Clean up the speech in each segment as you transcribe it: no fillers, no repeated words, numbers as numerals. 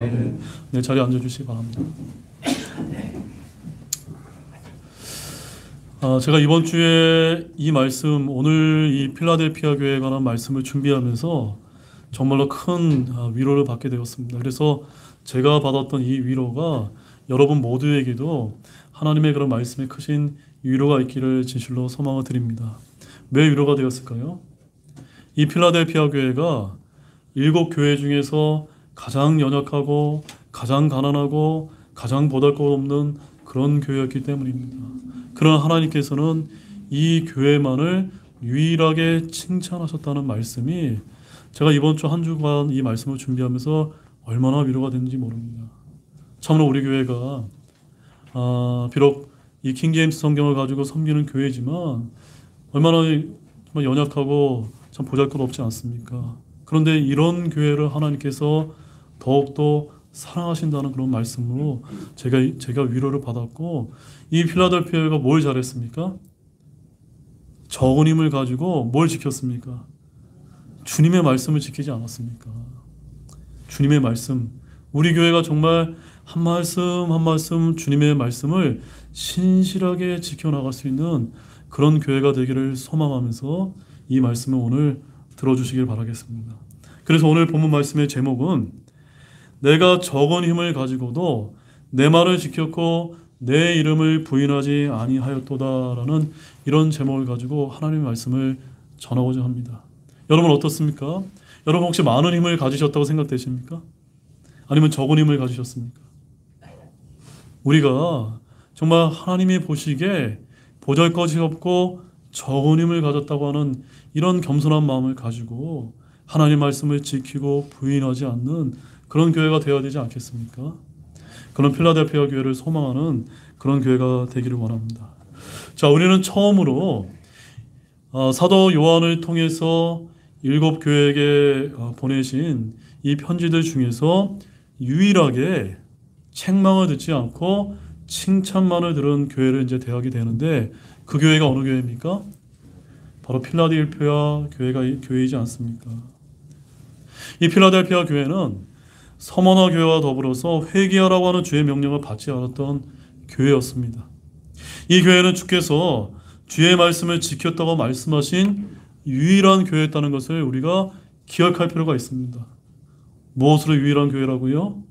네, 자리에 앉아주시기 바랍니다. 제가 이번 주에 이 말씀, 오늘 이 필라델피아 교회에 관한 말씀을 준비하면서 정말로 큰 위로를 받게 되었습니다. 그래서 제가 받았던 이 위로가 여러분 모두에게도 하나님의 그런 말씀에 크신 위로가 있기를 진실로 소망을 드립니다. 왜 위로가 되었을까요? 이 필라델피아 교회가 7교회 중에서 가장 연약하고 가장 가난하고 가장 보잘것없는 그런 교회였기 때문입니다. 그러나 하나님께서는 이 교회만을 유일하게 칭찬하셨다는 말씀이 제가 이번 주 한 주간 이 말씀을 준비하면서 얼마나 위로가 됐는지 모릅니다. 참으로 우리 교회가 비록 이 킹제임스 성경을 가지고 섬기는 교회지만 얼마나 정말 연약하고 참 보잘것없지 않습니까? 그런데 이런 교회를 하나님께서 더욱더 사랑하신다는 그런 말씀으로 제가 위로를 받았고, 이 필라델피아가 뭘 잘했습니까? 적은 힘을 가지고 뭘 지켰습니까? 주님의 말씀을 지키지 않았습니까? 주님의 말씀, 우리 교회가 정말 한 말씀 한 말씀 주님의 말씀을 신실하게 지켜나갈 수 있는 그런 교회가 되기를 소망하면서 이 말씀을 오늘 들어주시길 바라겠습니다. 그래서 오늘 본문 말씀의 제목은 내가 적은 힘을 가지고도 내 말을 지켰고 내 이름을 부인하지 아니하였도다라는 이런 제목을 가지고 하나님의 말씀을 전하고자 합니다. 여러분 어떻습니까? 여러분 혹시 많은 힘을 가지셨다고 생각되십니까? 아니면 적은 힘을 가지셨습니까? 우리가 정말 하나님이 보시기에 보잘것이 없고 적은 힘을 가졌다고 하는 이런 겸손한 마음을 가지고 하나님 말씀을 지키고 부인하지 않는 그런 교회가 되어야 되지 않겠습니까? 그런 필라델피아 교회를 소망하는 그런 교회가 되기를 원합니다. 자, 우리는 처음으로 사도 요한을 통해서 7교회에게 보내신 이 편지들 중에서 유일하게 책망을 듣지 않고 칭찬만을 들은 교회를 이제 대하게 되는데, 그 교회가 어느 교회입니까? 바로 필라델피아 교회이지 않습니까? 이 필라델피아 교회는 서머나 교회와 더불어서 회개하라고 하는 주의 명령을 받지 않았던 교회였습니다. 이 교회는 주께서 주의 말씀을 지켰다고 말씀하신 유일한 교회였다는 것을 우리가 기억할 필요가 있습니다. 무엇으로 유일한 교회라고요?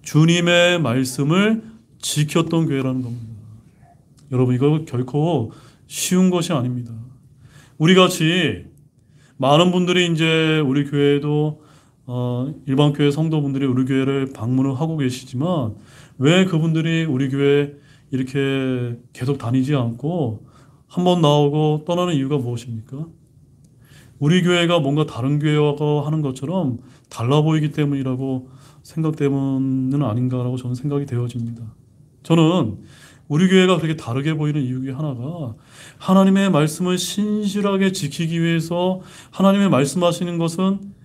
주님의 말씀을 지켰던 교회라는 겁니다. 여러분, 이거 결코 쉬운 것이 아닙니다. 우리 같이 많은 분들이 이제 우리 교회에도 일반 교회 성도분들이 우리 교회를 방문을 하고 계시지만 왜 그분들이 우리 교회 이렇게 계속 다니지 않고 한 번 나오고 떠나는 이유가 무엇입니까? 우리 교회가 뭔가 다른 교회와 하는 것처럼 달라 보이기 때문이라고 생각 때문은 아닌가라고 저는 생각이 되어집니다. 저는 우리 교회가 그렇게 다르게 보이는 이유 중에 하나가 하나님의 말씀을 신실하게 지키기 위해서 하나님의 말씀하시는 것은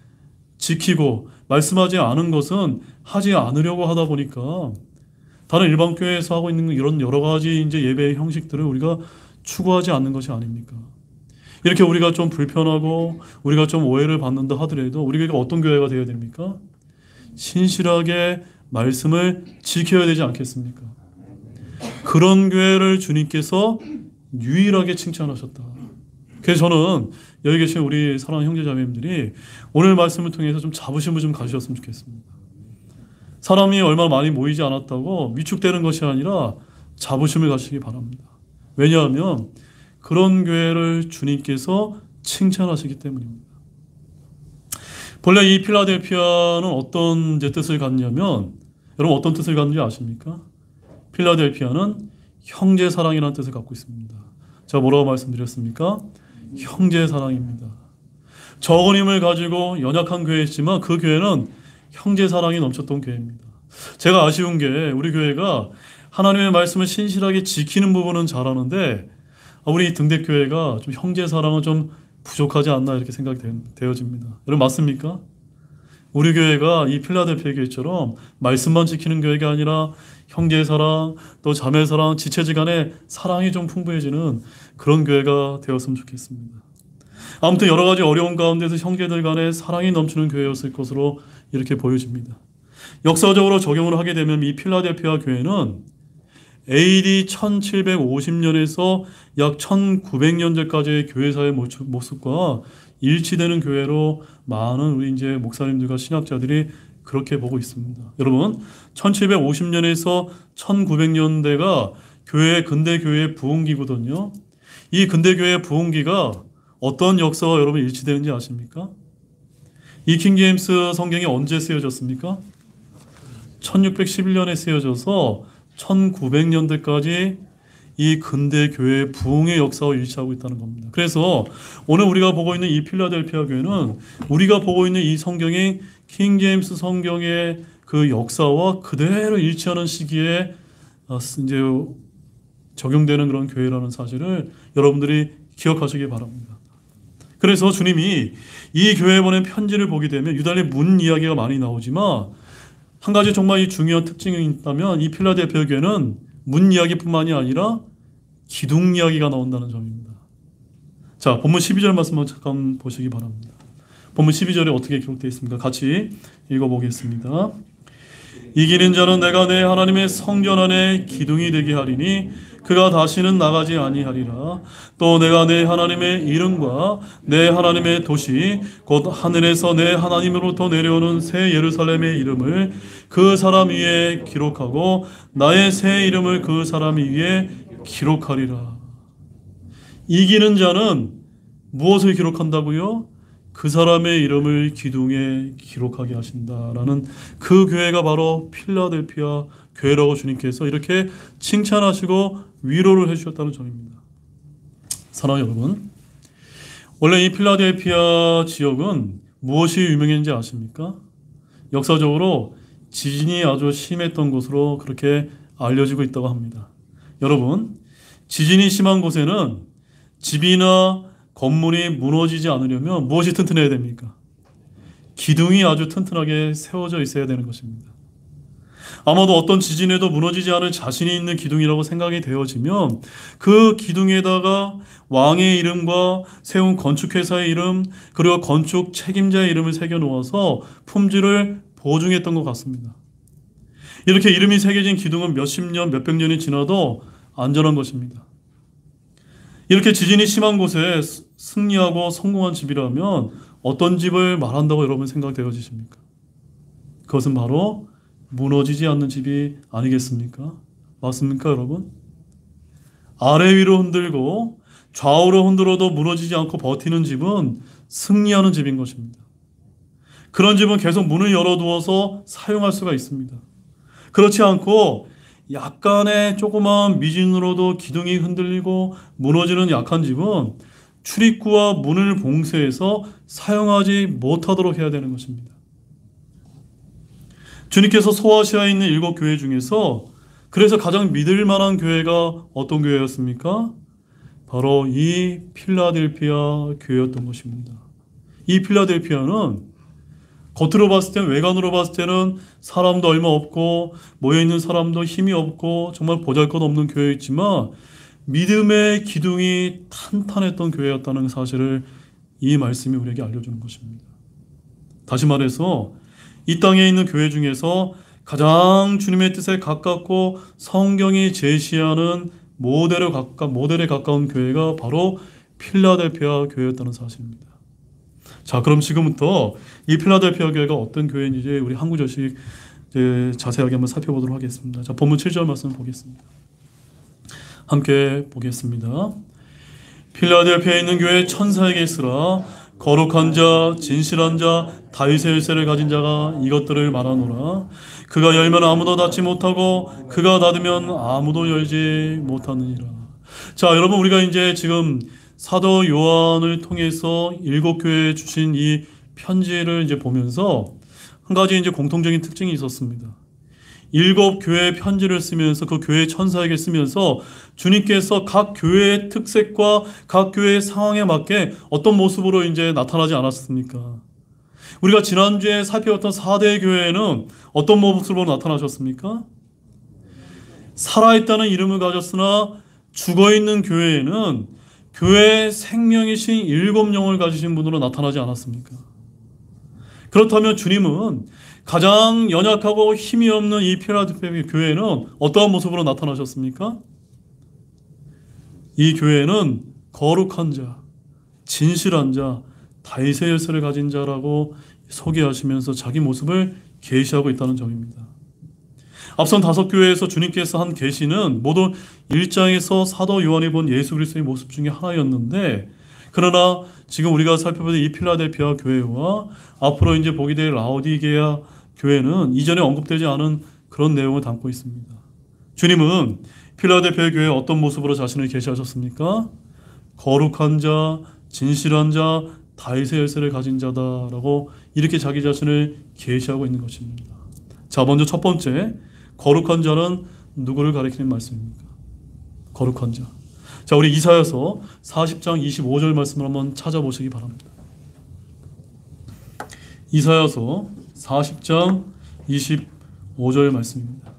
지키고 말씀하지 않은 것은 하지 않으려고 하다 보니까 다른 일반 교회에서 하고 있는 이런 여러 가지 이제 예배의 형식들을 우리가 추구하지 않는 것이 아닙니까? 이렇게 우리가 좀 불편하고 우리가 좀 오해를 받는다 하더라도 우리 교회가 어떤 교회가 되어야 됩니까? 신실하게 말씀을 지켜야 되지 않겠습니까? 그런 교회를 주님께서 유일하게 칭찬하셨다. 그래서 저는 여기 계신 우리 사랑하는 형제자매님들이 오늘 말씀을 통해서 좀 자부심을 좀 가지셨으면 좋겠습니다. 사람이 얼마나 많이 모이지 않았다고 위축되는 것이 아니라 자부심을 가지시기 바랍니다. 왜냐하면 그런 교회를 주님께서 칭찬하시기 때문입니다. 본래 이 필라델피아는 어떤 뜻을 갖냐면, 여러분 어떤 뜻을 갖는지 아십니까? 필라델피아는 형제 사랑이라는 뜻을 갖고 있습니다. 제가 뭐라고 말씀드렸습니까? 형제 사랑입니다. 적은 힘을 가지고 연약한 교회이지만 그 교회는 형제 사랑이 넘쳤던 교회입니다. 제가 아쉬운 게 우리 교회가 하나님의 말씀을 신실하게 지키는 부분은 잘하는데 우리 등대교회가 좀 형제 사랑은 좀 부족하지 않나 이렇게 생각이 되어집니다. 여러분 맞습니까? 우리 교회가 이 필라델피아 교회처럼 말씀만 지키는 교회가 아니라 형제 사랑, 또 자매 사랑, 지체지간의 사랑이 좀 풍부해지는 그런 교회가 되었으면 좋겠습니다. 아무튼 여러 가지 어려운 가운데서 형제들 간의 사랑이 넘치는 교회였을 것으로 이렇게 보여집니다. 역사적으로 적용을 하게 되면 이 필라델피아 교회는 AD 1750년에서 약 1900년대까지의 교회사의 모습과 일치되는 교회로 많은 우리 이제 목사님들과 신학자들이 그렇게 보고 있습니다. 여러분, 1750년에서 1900년대가 근대 교회의 부흥기거든요. 이 근대 교회의 부흥기가 어떤 역사와 여러분 일치되는지 아십니까? 이 킹제임스 성경이 언제 쓰여졌습니까? 1611년에 쓰여져서 1900년대까지 이 근대 교회의 부흥의 역사와 일치하고 있다는 겁니다. 그래서 오늘 우리가 보고 있는 이 필라델피아 교회는 우리가 보고 있는 이 성경이 킹제임스 성경의 그 역사와 그대로 일치하는 시기에 이제 적용되는 그런 교회라는 사실을 여러분들이 기억하시기 바랍니다. 그래서 주님이 이 교회에 보낸 편지를 보게 되면 유달리 문 이야기가 많이 나오지만 한 가지 정말 이 중요한 특징이 있다면 이 필라델피아 교회는 문 이야기뿐만이 아니라 기둥 이야기가 나온다는 점입니다. 자, 본문 12절 말씀을 잠깐 보시기 바랍니다. 본문 12절에 어떻게 기록되어 있습니까? 같이 읽어보겠습니다. 이기는 자는 내가 내 하나님의 성전 안에 기둥이 되게 하리니 그가 다시는 나가지 아니하리라. 또 내가 내 하나님의 이름과 내 하나님의 도시 곧 하늘에서 내 하나님으로부터 내려오는 새 예루살렘의 이름을 그 사람 위에 기록하고 나의 새 이름을 그 사람 위에 기록하리라. 이기는 자는 무엇을 기록한다고요? 그 사람의 이름을 기둥에 기록하게 하신다라는 그 교회가 바로 필라델피아 교회라고 주님께서 이렇게 칭찬하시고 위로를 해주셨다는 점입니다. 사랑하는 여러분, 원래 이 필라델피아 지역은 무엇이 유명했는지 아십니까? 역사적으로 지진이 아주 심했던 곳으로 그렇게 알려지고 있다고 합니다. 여러분, 지진이 심한 곳에는 집이나 건물이 무너지지 않으려면 무엇이 튼튼해야 됩니까? 기둥이 아주 튼튼하게 세워져 있어야 되는 것입니다. 아마도 어떤 지진에도 무너지지 않을 자신이 있는 기둥이라고 생각이 되어지면 그 기둥에다가 왕의 이름과 세운 건축회사의 이름 그리고 건축 책임자의 이름을 새겨놓아서 품질을 보증했던 것 같습니다. 이렇게 이름이 새겨진 기둥은 몇십 년, 몇백 년이 지나도 안전한 것입니다. 이렇게 지진이 심한 곳에 승리하고 성공한 집이라면 어떤 집을 말한다고 여러분 생각되어지십니까? 그것은 바로 무너지지 않는 집이 아니겠습니까? 맞습니까, 여러분? 아래 위로 흔들고 좌우로 흔들어도 무너지지 않고 버티는 집은 승리하는 집인 것입니다. 그런 집은 계속 문을 열어두어서 사용할 수가 있습니다. 그렇지 않고 약간의 조그마한 미진으로도 기둥이 흔들리고 무너지는 약한 집은 출입구와 문을 봉쇄해서 사용하지 못하도록 해야 되는 것입니다. 주님께서 소아시아에 있는 7교회 중에서 그래서 가장 믿을 만한 교회가 어떤 교회였습니까? 바로 이 필라델피아 교회였던 것입니다. 이 필라델피아는 겉으로 봤을 때는 외관으로 봤을 때는 사람도 얼마 없고 모여있는 사람도 힘이 없고 정말 보잘것없는 교회였지만 믿음의 기둥이 탄탄했던 교회였다는 사실을 이 말씀이 우리에게 알려주는 것입니다. 다시 말해서 이 땅에 있는 교회 중에서 가장 주님의 뜻에 가깝고 성경이 제시하는 모델에 가까운 교회가 바로 필라델피아 교회였다는 사실입니다. 자, 그럼 지금부터 이 필라델피아 교회가 어떤 교회인지 우리 한 구절씩 자세하게 한번 살펴보도록 하겠습니다. 자, 본문 7절 말씀을 보겠습니다. 함께 보겠습니다. 필라델피아에 있는 교회 천사에게 쓰라. 거룩한 자, 진실한 자, 다윗의 열쇠를 가진 자가 이것들을 말하노라. 그가 열면 아무도 닫지 못하고 그가 닫으면 아무도 열지 못하느니라. 자, 여러분, 우리가 이제 지금 사도 요한을 통해서 7교회에 주신 이 편지를 이제 보면서 한 가지 이제 공통적인 특징이 있었습니다. 7교회의 편지를 쓰면서 그 교회 천사에게 쓰면서 주님께서 각 교회의 특색과 각 교회의 상황에 맞게 어떤 모습으로 이제 나타나지 않았습니까? 우리가 지난주에 살펴봤던 4대 교회에는 어떤 모습으로 나타나셨습니까? 살아있다는 이름을 가졌으나 죽어있는 교회에는 교회의 생명이신 7영을 가지신 분으로 나타나지 않았습니까? 그렇다면 주님은 가장 연약하고 힘이 없는 이 필라델피아 교회는 어떠한 모습으로 나타나셨습니까? 이 교회는 거룩한 자, 진실한 자, 다윗의 열쇠를 가진 자라고 소개하시면서 자기 모습을 계시하고 있다는 점입니다. 앞선 5교회에서 주님께서 한 계시는 모두 1장에서 사도 요한이 본 예수 그리스도의 모습 중에 하나였는데, 그러나 지금 우리가 살펴보는 이 필라델피아 교회와 앞으로 이제 보게 될 라오디게아 교회는 이전에 언급되지 않은 그런 내용을 담고 있습니다. 주님은 필라델피아 교회에 어떤 모습으로 자신을 계시하셨습니까? 거룩한 자, 진실한 자, 다윗의 열쇠를 가진 자다라고 이렇게 자기 자신을 계시하고 있는 것입니다. 자, 먼저 첫 번째, 거룩한 자는 누구를 가리키는 말씀입니까? 거룩한 자. 자, 우리 이사야서 40장 25절 말씀을 한번 찾아보시기 바랍니다. 이사야서 40장 25절 말씀입니다.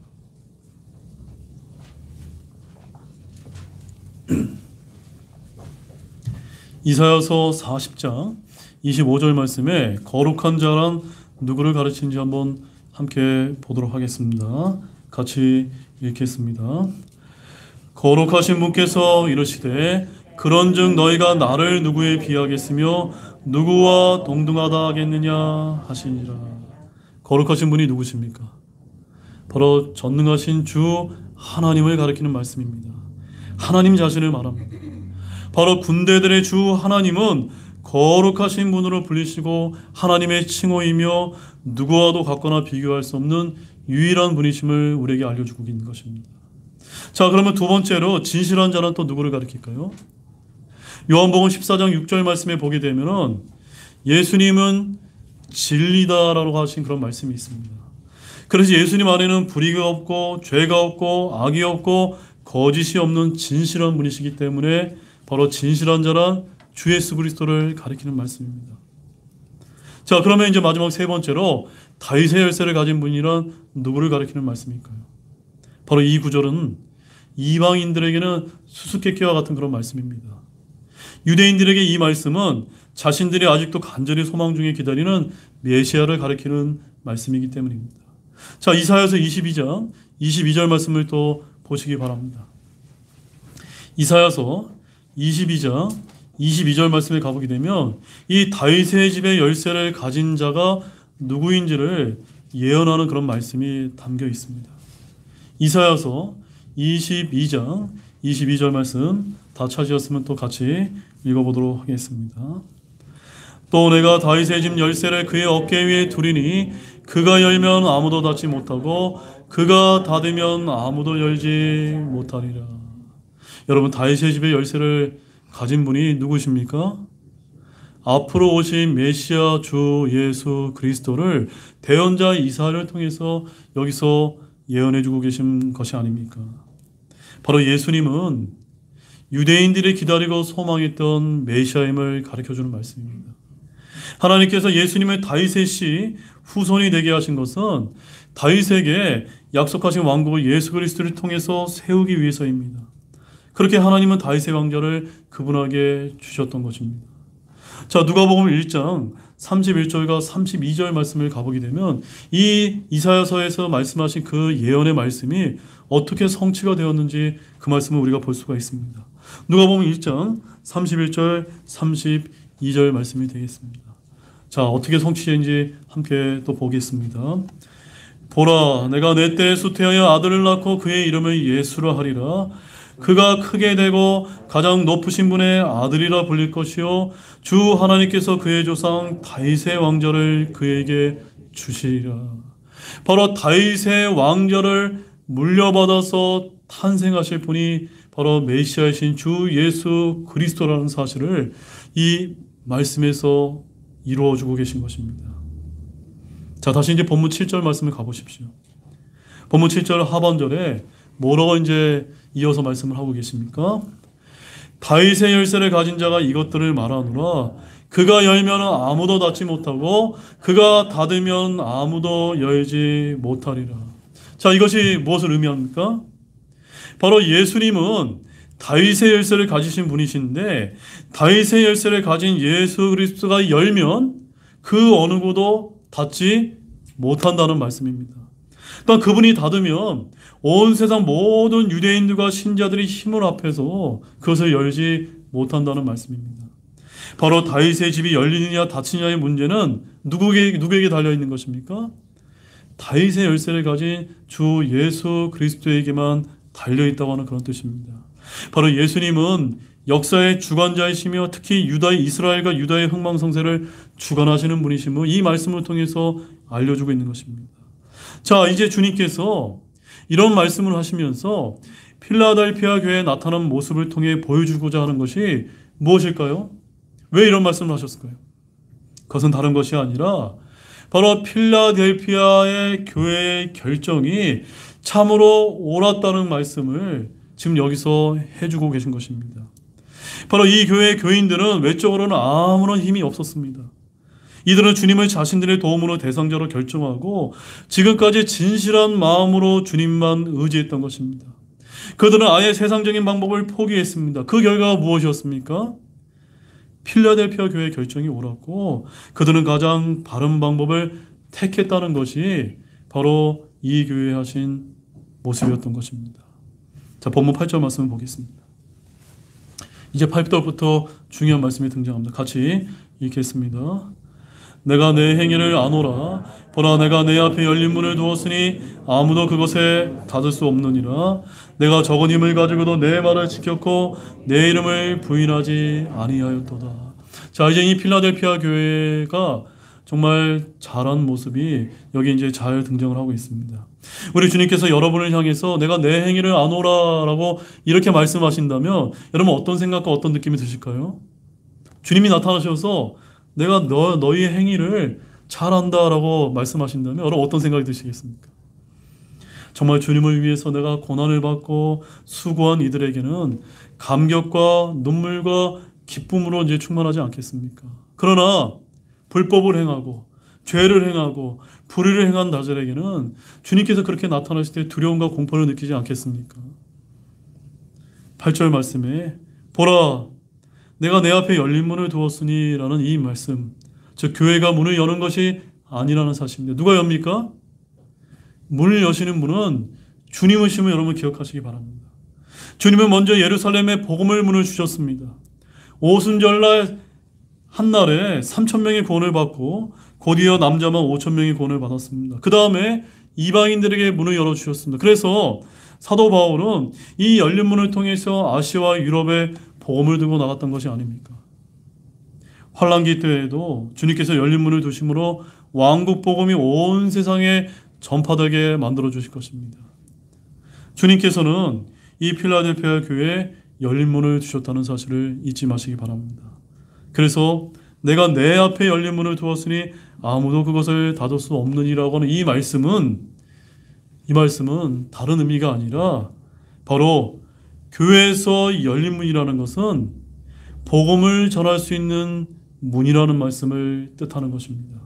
이사야서 40장 25절 말씀에 거룩한 자란 누구를 가르치는지 한번 함께 보도록 하겠습니다. 같이 읽겠습니다. 거룩하신 분께서 이르시되 그런즉 너희가 나를 누구에 비하겠으며 누구와 동등하다 하겠느냐 하시니라. 거룩하신 분이 누구십니까? 바로 전능하신 주 하나님을 가리키는 말씀입니다. 하나님 자신을 말합니다. 바로 군대들의 주 하나님은 거룩하신 분으로 불리시고 하나님의 칭호이며 누구와도 같거나 비교할 수 없는 유일한 분이심을 우리에게 알려주고 있는 것입니다. 자, 그러면 두 번째로 진실한 자는 또 누구를 가리킬까요? 요한복음 14장 6절 말씀에 보게 되면 예수님은 진리다라고 하신 그런 말씀이 있습니다. 그래서 예수님 안에는 불의가 없고 죄가 없고 악이 없고 거짓이 없는 진실한 분이시기 때문에 바로 진실한 자란 주 예수 그리스도를 가리키는 말씀입니다. 자, 그러면 이제 마지막 세 번째로 다윗의 열쇠를 가진 분이란 누구를 가리키는 말씀일까요? 바로 이 구절은 이방인들에게는 수수께끼와 같은 그런 말씀입니다. 유대인들에게 이 말씀은 자신들이 아직도 간절히 소망 중에 기다리는 메시아를 가리키는 말씀이기 때문입니다. 자, 이사야서 22장 22절 말씀을 또 보시기 바랍니다. 이사야서 22장 22절 말씀에 가보게 되면 이 다윗의 집의 열쇠를 가진 자가 누구인지를 예언하는 그런 말씀이 담겨 있습니다. 이사야서 22장 22절 말씀 다 찾으셨으면 또 같이 읽어보도록 하겠습니다. 또 내가 다윗의 집 열쇠를 그의 어깨 위에 두리니 그가 열면 아무도 닫지 못하고 그가 닫으면 아무도 열지 못하리라. 여러분, 다윗의 집의 열쇠를 가진 분이 누구십니까? 앞으로 오신 메시아 주 예수 그리스도를 대언자 이사야를 통해서 여기서 예언해주고 계신 것이 아닙니까? 바로 예수님은 유대인들이 기다리고 소망했던 메시아임을 가르쳐주는 말씀입니다. 하나님께서 예수님을 다윗의 씨 후손이 되게 하신 것은 다윗에게 약속하신 왕국 예수 그리스도를 통해서 세우기 위해서입니다. 그렇게 하나님은 다윗의 왕좌를 그분에게 주셨던 것입니다. 자, 누가복음 1장 31절과 32절 말씀을 가보게 되면 이 이사야서에서 말씀하신 그 예언의 말씀이 어떻게 성취가 되었는지 그 말씀을 우리가 볼 수가 있습니다. 누가복음 1장 31절 32절 말씀이 되겠습니다. 자, 어떻게 성취된지 함께 또 보겠습니다. 보라, 내가 내 때에 수태하여 아들을 낳고 그의 이름을 예수라 하리라. 그가 크게 되고 가장 높으신 분의 아들이라 불릴 것이요 주 하나님께서 그의 조상 다윗의 왕좌를 그에게 주시리라. 바로 다윗의 왕좌를 물려받아서 탄생하실 분이 바로 메시아이신 주 예수 그리스도라는 사실을 이 말씀에서 이루어주고 계신 것입니다. 자, 다시 이제 본문 7절 말씀을 가보십시오. 본문 7절 하반절에 뭐라고 이제 이어서 말씀을 하고 계십니까? 다윗의 열쇠를 가진 자가 이것들을 말하노라. 그가 열면 아무도 닫지 못하고 그가 닫으면 아무도 열지 못하리라. 자, 이것이 무엇을 의미합니까? 바로 예수님은 다윗의 열쇠를 가지신 분이신데 다윗의 열쇠를 가진 예수 그리스도가 열면 그 어느 곳도 닫지 못한다는 말씀입니다. 또한 그분이 닫으면 온 세상 모든 유대인들과 신자들이 힘을 합해서 그것을 열지 못한다는 말씀입니다. 바로 다윗의 집이 열리느냐 닫히느냐의 문제는 누구에게 달려있는 것입니까? 다윗의 열쇠를 가진 주 예수 그리스도에게만 달려있다고 하는 그런 뜻입니다. 바로 예수님은 역사의 주관자이시며 특히 유다의 이스라엘과 유다의 흥망성쇠를 주관하시는 분이시며 이 말씀을 통해서 알려주고 있는 것입니다. 자, 이제 주님께서 이런 말씀을 하시면서 필라델피아 교회에 나타난 모습을 통해 보여주고자 하는 것이 무엇일까요? 왜 이런 말씀을 하셨을까요? 그것은 다른 것이 아니라 바로 필라델피아의 교회의 결정이 참으로 옳았다는 말씀을 지금 여기서 해주고 계신 것입니다. 바로 이 교회의 교인들은 외적으로는 아무런 힘이 없었습니다. 이들은 주님을 자신들의 도움으로 대상자로 결정하고 지금까지 진실한 마음으로 주님만 의지했던 것입니다. 그들은 아예 세상적인 방법을 포기했습니다. 그 결과가 무엇이었습니까? 필라델피아 교회의 결정이 옳았고 그들은 가장 바른 방법을 택했다는 것이 바로 이 교회에 하신 모습이었던 것입니다. 자, 본문 8절 말씀을 보겠습니다. 이제 8절부터 중요한 말씀이 등장합니다. 같이 읽겠습니다. 내가 내 행위를 아노라. 보라, 내가 내 앞에 열린 문을 두었으니 아무도 그것에 닫을 수 없느니라. 내가 적은 힘을 가지고도 내 말을 지켰고 내 이름을 부인하지 아니하였도다. 자, 이제 이 필라델피아 교회가 정말 잘한 모습이 여기 이제 잘 등장을 하고 있습니다. 우리 주님께서 여러분을 향해서 내가 내 행위를 아노라라고 이렇게 말씀하신다면 여러분 어떤 생각과 어떤 느낌이 드실까요? 주님이 나타나셔서 내가 너희의 행위를 잘한다라고 말씀하신다면 여러분 어떤 생각이 드시겠습니까? 정말 주님을 위해서 내가 고난을 받고 수고한 이들에게는 감격과 눈물과 기쁨으로 이제 충만하지 않겠습니까? 그러나 불법을 행하고 죄를 행하고 불의를 행한 자들에게는 주님께서 그렇게 나타나실 때 두려움과 공포를 느끼지 않겠습니까? 8절 말씀에 보라, 내가 내 앞에 열린 문을 두었으니 라는 이 말씀, 즉 교회가 문을 여는 것이 아니라는 사실입니다. 누가 엽니까? 문을 여시는 분은 주님이심을 여러분 기억하시기 바랍니다. 주님은 먼저 예루살렘에 복음의 문을 주셨습니다. 오순절날 한날에 3,000명의 구원을 받고 곧이어 남자만 5,000명의 구원을 받았습니다. 그 다음에 이방인들에게 문을 열어주셨습니다. 그래서 사도 바울은 이 열린 문을 통해서 아시아와 유럽에 복음을 들고 나갔던 것이 아닙니까? 환란기 때에도 주님께서 열린 문을 두심으로 왕국 복음이 온 세상에 전파되게 만들어 주실 것입니다. 주님께서는 이 필라델피아 교회에 열린 문을 주셨다는 사실을 잊지 마시기 바랍니다. 그래서 내가 내 앞에 열린 문을 두었으니 아무도 그것을 닫을 수 없느니라고 하는 이 말씀은 다른 의미가 아니라 바로 교회에서 열린 문이라는 것은 복음을 전할 수 있는 문이라는 말씀을 뜻하는 것입니다.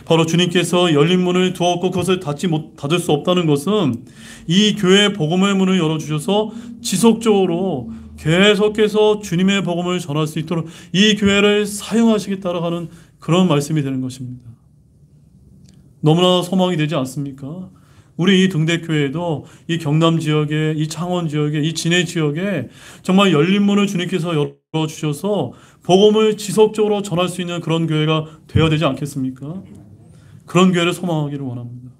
바로 주님께서 열린 문을 두었고 그것을 닫을 수 없다는 것은 이 교회의 복음의 문을 열어주셔서 지속적으로 계속해서 주님의 복음을 전할 수 있도록 이 교회를 사용하시겠다라고 하는 그런 말씀이 되는 것입니다. 너무나 소망이 되지 않습니까? 우리 이 등대교회도 이 경남 지역에, 이 창원 지역에, 이 진해 지역에 정말 열린 문을 주님께서 열어주셔서 복음을 지속적으로 전할 수 있는 그런 교회가 되어야 되지 않겠습니까? 그런 교회를 소망하기를 원합니다.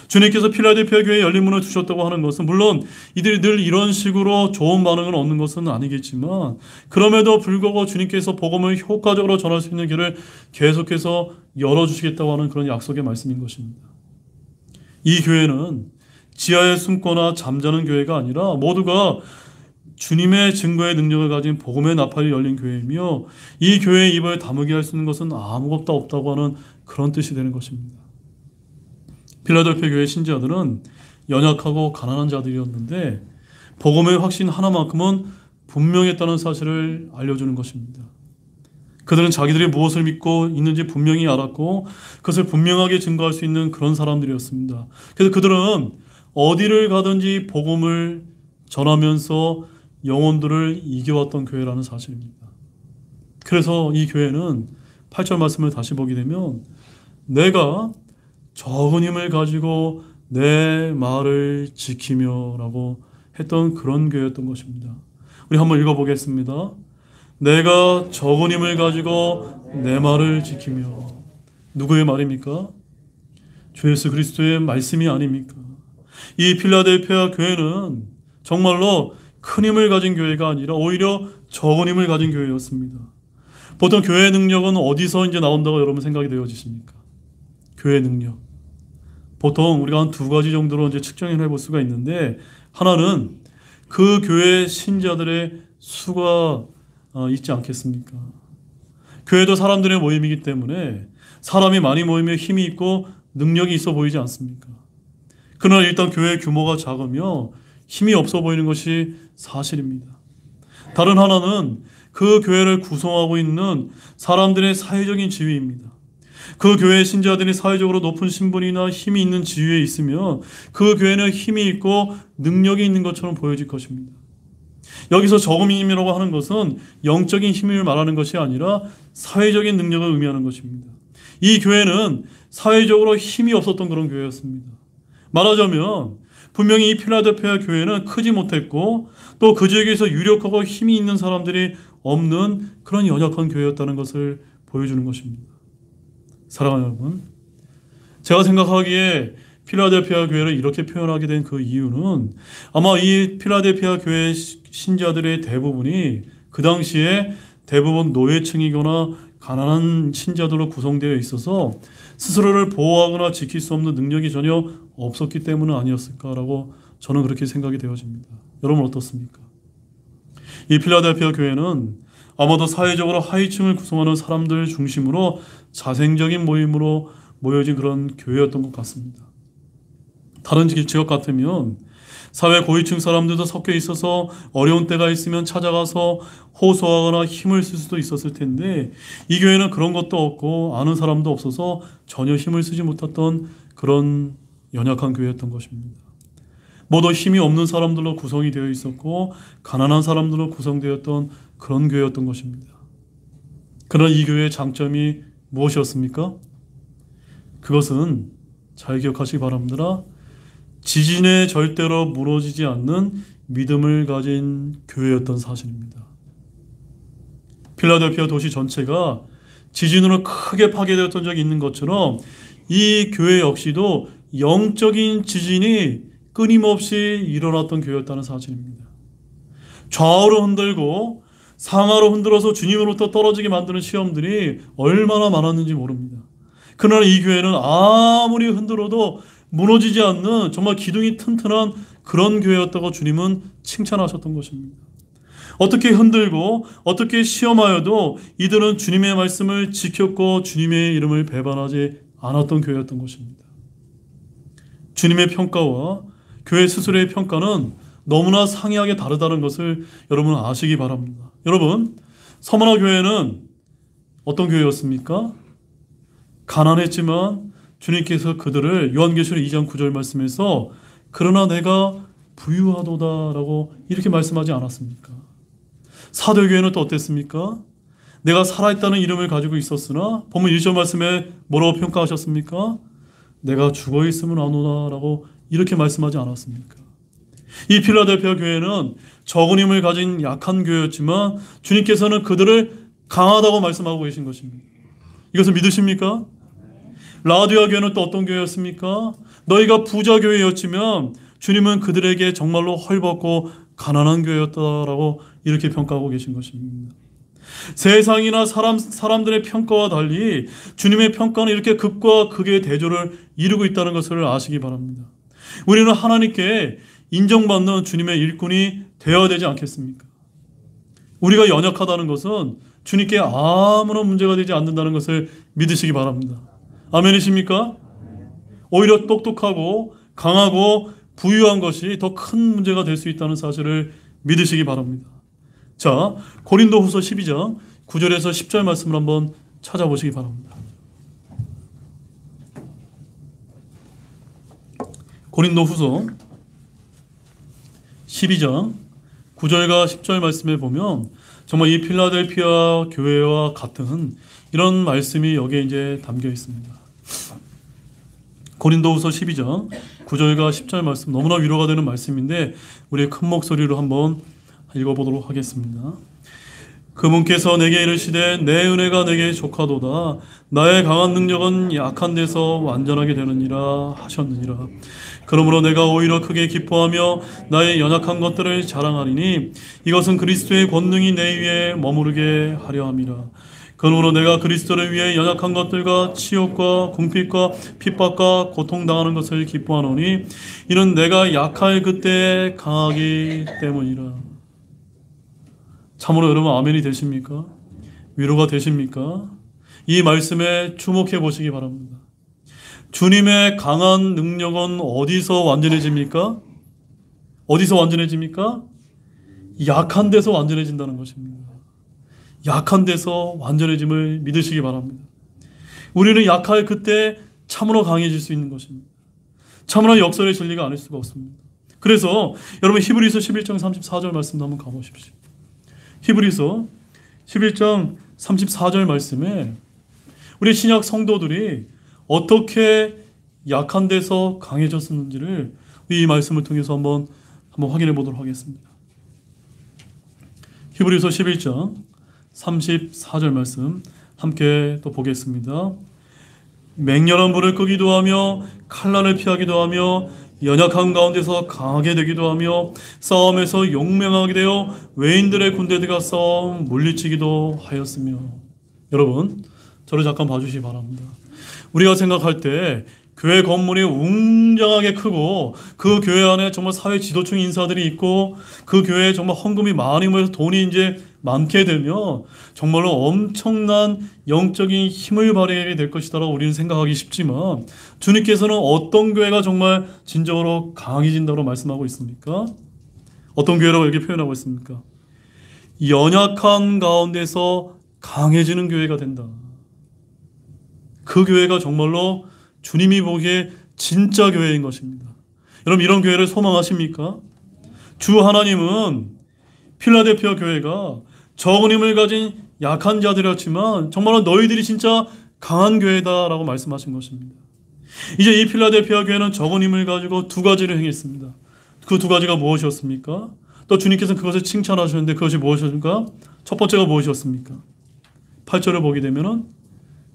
주님께서 필라델피아 교회에 열린 문을 두셨다고 하는 것은 물론 이들이 늘 이런 식으로 좋은 반응을 얻는 것은 아니겠지만 그럼에도 불구하고 주님께서 복음을 효과적으로 전할 수 있는 길을 계속해서 열어주시겠다고 하는 그런 약속의 말씀인 것입니다. 이 교회는 지하에 숨거나 잠자는 교회가 아니라 모두가 주님의 증거의 능력을 가진 복음의 나팔이 열린 교회이며 이 교회의 입을 다무게 할 수 있는 것은 아무것도 없다고 하는 그런 뜻이 되는 것입니다. 필라델피아 교회 신자들은 연약하고 가난한 자들이었는데 복음의 확신 하나만큼은 분명했다는 사실을 알려주는 것입니다. 그들은 자기들이 무엇을 믿고 있는지 분명히 알았고 그것을 분명하게 증거할 수 있는 그런 사람들이었습니다. 그래서 그들은 어디를 가든지 복음을 전하면서 영혼들을 이겨왔던 교회라는 사실입니다. 그래서 이 교회는 8절 말씀을 다시 보게 되면 내가 적은 힘을 가지고 내 말을 지키며 라고 했던 그런 교회였던 것입니다. 우리 한번 읽어보겠습니다. 내가 적은 힘을 가지고 내 말을 지키며. 누구의 말입니까? 주 예수 그리스도의 말씀이 아닙니까? 이 필라델피아 교회는 정말로 큰 힘을 가진 교회가 아니라 오히려 적은 힘을 가진 교회였습니다. 보통 교회의 능력은 어디서 이제 나온다고 여러분 생각이 되어지십니까? 교회의 능력. 보통 우리가 한 두 가지 정도로 이제 측정해 볼 수가 있는데, 하나는 그 교회 신자들의 수가 있지 않겠습니까? 교회도 사람들의 모임이기 때문에 사람이 많이 모이면 힘이 있고 능력이 있어 보이지 않습니까? 그러나 일단 교회의 규모가 작으며 힘이 없어 보이는 것이 사실입니다. 다른 하나는 그 교회를 구성하고 있는 사람들의 사회적인 지위입니다. 그 교회의 신자들이 사회적으로 높은 신분이나 힘이 있는 지위에 있으면 그 교회는 힘이 있고 능력이 있는 것처럼 보여질 것입니다. 여기서 적은 힘이라고 하는 것은 영적인 힘을 말하는 것이 아니라 사회적인 능력을 의미하는 것입니다. 이 교회는 사회적으로 힘이 없었던 그런 교회였습니다. 말하자면 분명히 이 필라델피아 교회는 크지 못했고 또 그 지역에서 유력하고 힘이 있는 사람들이 없는 그런 연약한 교회였다는 것을 보여주는 것입니다. 사랑하는 여러분, 제가 생각하기에 필라델피아 교회를 이렇게 표현하게 된 그 이유는 아마 이 필라델피아 교회 신자들의 대부분이 그 당시에 대부분 노예층이거나 가난한 신자들로 구성되어 있어서 스스로를 보호하거나 지킬 수 없는 능력이 전혀 없었기 때문은 아니었을까라고 저는 그렇게 생각이 되어집니다. 여러분 어떻습니까? 이 필라델피아 교회는 아마도 사회적으로 하위층을 구성하는 사람들 중심으로 자생적인 모임으로 모여진 그런 교회였던 것 같습니다. 다른 지역 같으면 사회 고위층 사람들도 섞여 있어서 어려운 때가 있으면 찾아가서 호소하거나 힘을 쓸 수도 있었을 텐데 이 교회는 그런 것도 없고 아는 사람도 없어서 전혀 힘을 쓰지 못했던 그런 연약한 교회였던 것입니다. 모두 힘이 없는 사람들로 구성이 되어 있었고 가난한 사람들로 구성되었던 그런 교회였던 것입니다. 그러나 이 교회의 장점이 무엇이었습니까? 그것은 잘 기억하시기 바랍니다. 지진에 절대로 무너지지 않는 믿음을 가진 교회였던 사실입니다. 필라델피아 도시 전체가 지진으로 크게 파괴되었던 적이 있는 것처럼 이 교회 역시도 영적인 지진이 끊임없이 일어났던 교회였다는 사실입니다. 좌우로 흔들고 상하로 흔들어서 주님으로부터 떨어지게 만드는 시험들이 얼마나 많았는지 모릅니다. 그러나 이 교회는 아무리 흔들어도 무너지지 않는 정말 기둥이 튼튼한 그런 교회였다고 주님은 칭찬하셨던 것입니다. 어떻게 흔들고 어떻게 시험하여도 이들은 주님의 말씀을 지켰고 주님의 이름을 배반하지 않았던 교회였던 것입니다. 주님의 평가와 교회 스스로의 평가는 너무나 상이하게 다르다는 것을 여러분 아시기 바랍니다. 여러분, 서머나 교회는 어떤 교회였습니까? 가난했지만 주님께서 그들을 요한계시록 2장 9절 말씀에서 그러나 내가 부유하도다라고 이렇게 말씀하지 않았습니까? 사도교회는 또 어땠습니까? 내가 살아있다는 이름을 가지고 있었으나 본문 1절 말씀에 뭐라고 평가하셨습니까? 내가 죽어있으면 아노다라고 이렇게 말씀하지 않았습니까? 이 필라델피아 교회는 적은 힘을 가진 약한 교회였지만 주님께서는 그들을 강하다고 말씀하고 계신 것입니다. 이것을 믿으십니까? 라디오아 교회는 또 어떤 교회였습니까? 너희가 부자 교회였지만 주님은 그들에게 정말로 헐벗고 가난한 교회였다라고 이렇게 평가하고 계신 것입니다. 세상이나 사람들의 평가와 달리 주님의 평가는 이렇게 극과 극의 대조를 이루고 있다는 것을 아시기 바랍니다. 우리는 하나님께 인정받는 주님의 일꾼이 되어야 되지 않겠습니까? 우리가 연약하다는 것은 주님께 아무런 문제가 되지 않는다는 것을 믿으시기 바랍니다. 아멘이십니까? 오히려 똑똑하고 강하고 부유한 것이 더 큰 문제가 될 수 있다는 사실을 믿으시기 바랍니다. 자, 고린도후서 12장 9절에서 10절 말씀을 한번 찾아보시기 바랍니다. 고린도후서 12장 9절과 10절 말씀에 보면 정말 이 필라델피아 교회와 같은 이런 말씀이 여기에 이제 담겨 있습니다. 고린도후서 12장 9절과 10절 말씀, 너무나 위로가 되는 말씀인데 우리 큰 목소리로 한번 읽어보도록 하겠습니다. 그분께서 내게 이르시되 내 은혜가 내게 족하도다. 나의 강한 능력은 약한 데서 완전하게 되느니라 하셨느니라. 그러므로 내가 오히려 크게 기뻐하며 나의 연약한 것들을 자랑하리니 이것은 그리스도의 권능이 내 위에 머무르게 하려 함이라. 그러므로 내가 그리스도를 위해 연약한 것들과 치욕과 궁핍과 핍박과 고통당하는 것을 기뻐하노니 이는 내가 약할 그때 강하기 때문이라. 참으로 여러분 아멘이 되십니까? 위로가 되십니까? 이 말씀에 주목해 보시기 바랍니다. 주님의 강한 능력은 어디서 완전해집니까? 어디서 완전해집니까? 약한 데서 완전해진다는 것입니다. 약한 데서 완전해짐을 믿으시기 바랍니다. 우리는 약할 그때 참으로 강해질 수 있는 것입니다. 참으로 역설의 진리가 아닐 수가 없습니다. 그래서 여러분 히브리서 11장 34절 말씀도 한번 가보십시오. 히브리서 11장 34절 말씀에 우리 신약 성도들이 어떻게 약한 데서 강해졌는지를 이 말씀을 통해서 한번 확인해 보도록 하겠습니다. 히브리서 11장 34절 말씀 함께 또 보겠습니다. 맹렬한 불을 끄기도 하며 칼날을 피하기도 하며 연약한 가운데서 강하게 되기도 하며 싸움에서 용맹하게 되어 외인들의 군대들과 싸움 물리치기도 하였으며. 여러분 저를 잠깐 봐주시기 바랍니다. 우리가 생각할 때 교회 건물이 웅장하게 크고 그 교회 안에 정말 사회 지도층 인사들이 있고 그 교회에 정말 헌금이 많이 모여서 돈이 이제 많게 되면 정말로 엄청난 영적인 힘을 발휘하게 될 것이다라고 우리는 생각하기 쉽지만 주님께서는 어떤 교회가 정말 진정으로 강해진다고 말씀하고 있습니까? 어떤 교회라고 이렇게 표현하고 있습니까? 연약한 가운데서 강해지는 교회가 된다. 그 교회가 정말로 주님이 보기에 진짜 교회인 것입니다. 여러분 이런 교회를 소망하십니까? 주 하나님은 필라델피아 교회가 적은 힘을 가진 약한 자들이었지만 정말로 너희들이 진짜 강한 교회다라고 말씀하신 것입니다. 이제 이 필라델피아 교회는 적은 힘을 가지고 두 가지를 행했습니다. 그 두 가지가 무엇이었습니까? 또 주님께서는 그것을 칭찬하셨는데 그것이 무엇이었습니까? 첫 번째가 무엇이었습니까? 8절을 보게 되면은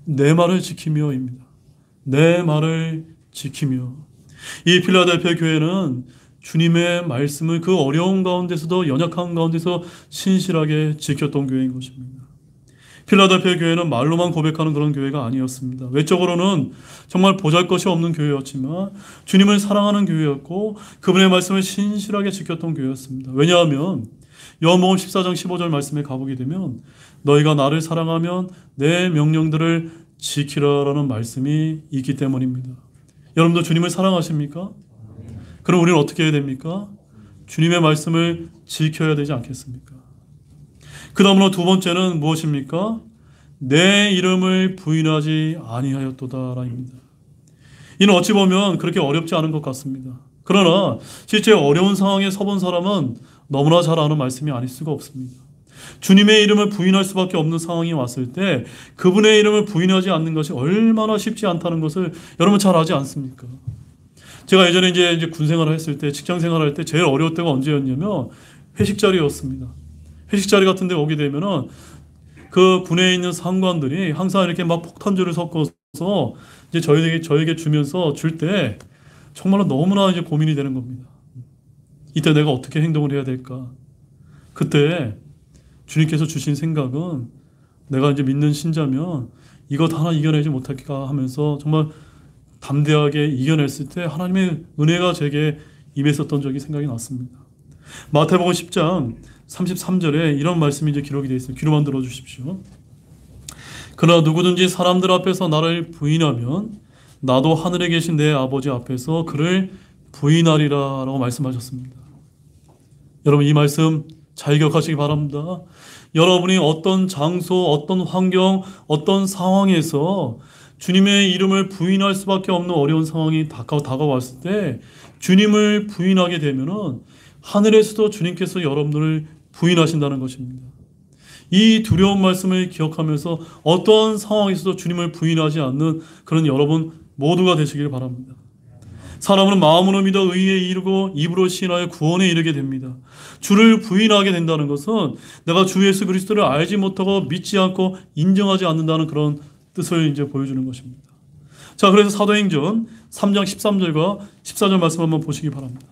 내 말을 지키며입니다. 내 말을 지키며. 이 필라델피아 교회는 주님의 말씀을 그 어려운 가운데서도 연약한 가운데서 신실하게 지켰던 교회인 것입니다. 필라델피아 교회는 말로만 고백하는 그런 교회가 아니었습니다. 외적으로는 정말 보잘것이 없는 교회였지만 주님을 사랑하는 교회였고 그분의 말씀을 신실하게 지켰던 교회였습니다. 왜냐하면 요한복음 14장 15절 말씀에 가보게 되면 너희가 나를 사랑하면 내 명령들을 지키라라는 말씀이 있기 때문입니다. 여러분도 주님을 사랑하십니까? 그럼 우리는 어떻게 해야 됩니까? 주님의 말씀을 지켜야 되지 않겠습니까? 그 다음으로 두 번째는 무엇입니까? 내 이름을 부인하지 아니하였도다라입니다. 이는 어찌 보면 그렇게 어렵지 않은 것 같습니다. 그러나 실제 어려운 상황에 서본 사람은 너무나 잘 아는 말씀이 아닐 수가 없습니다. 주님의 이름을 부인할 수밖에 없는 상황이 왔을 때 그분의 이름을 부인하지 않는 것이 얼마나 쉽지 않다는 것을 여러분 잘 알지 않습니까? 제가 예전에 이제 군 생활을 했을 때, 직장 생활을 할 때 제일 어려울 때가 언제였냐면 회식 자리였습니다. 회식 자리 같은 데 오게 되면은 그 군에 있는 상관들이 항상 이렇게 막 폭탄주를 섞어서 이제 저에게 주면서 줄 때 정말로 너무나 이제 고민이 되는 겁니다. 이때 내가 어떻게 행동을 해야 될까? 그때 주님께서 주신 생각은 내가 이제 믿는 신자면 이것 하나 이겨내지 못할까 하면서 정말 담대하게 이겨냈을 때 하나님의 은혜가 제게 임했었던 적이 생각이 났습니다. 마태복음 10장 33절에 이런 말씀이 이제 기록이 되어 있습니다. 귀로만 들어주십시오. 그러나 누구든지 사람들 앞에서 나를 부인하면 나도 하늘에 계신 내 아버지 앞에서 그를 부인하리라 라고 말씀하셨습니다. 여러분 이 말씀 잘 기억하시기 바랍니다. 여러분이 어떤 장소, 어떤 환경, 어떤 상황에서 주님의 이름을 부인할 수밖에 없는 어려운 상황이 다가왔을 때 주님을 부인하게 되면은 하늘에서도 주님께서 여러분들을 부인하신다는 것입니다. 이 두려운 말씀을 기억하면서 어떠한 상황에서도 주님을 부인하지 않는 그런 여러분 모두가 되시길 바랍니다. 사람은 마음으로 믿어 의에 이르고 입으로 신하여 구원에 이르게 됩니다. 주를 부인하게 된다는 것은 내가 주 예수 그리스도를 알지 못하고 믿지 않고 인정하지 않는다는 그런 뜻을 이제 보여주는 것입니다. 자, 그래서 사도행전 3장 13절과 14절 말씀 한번 보시기 바랍니다.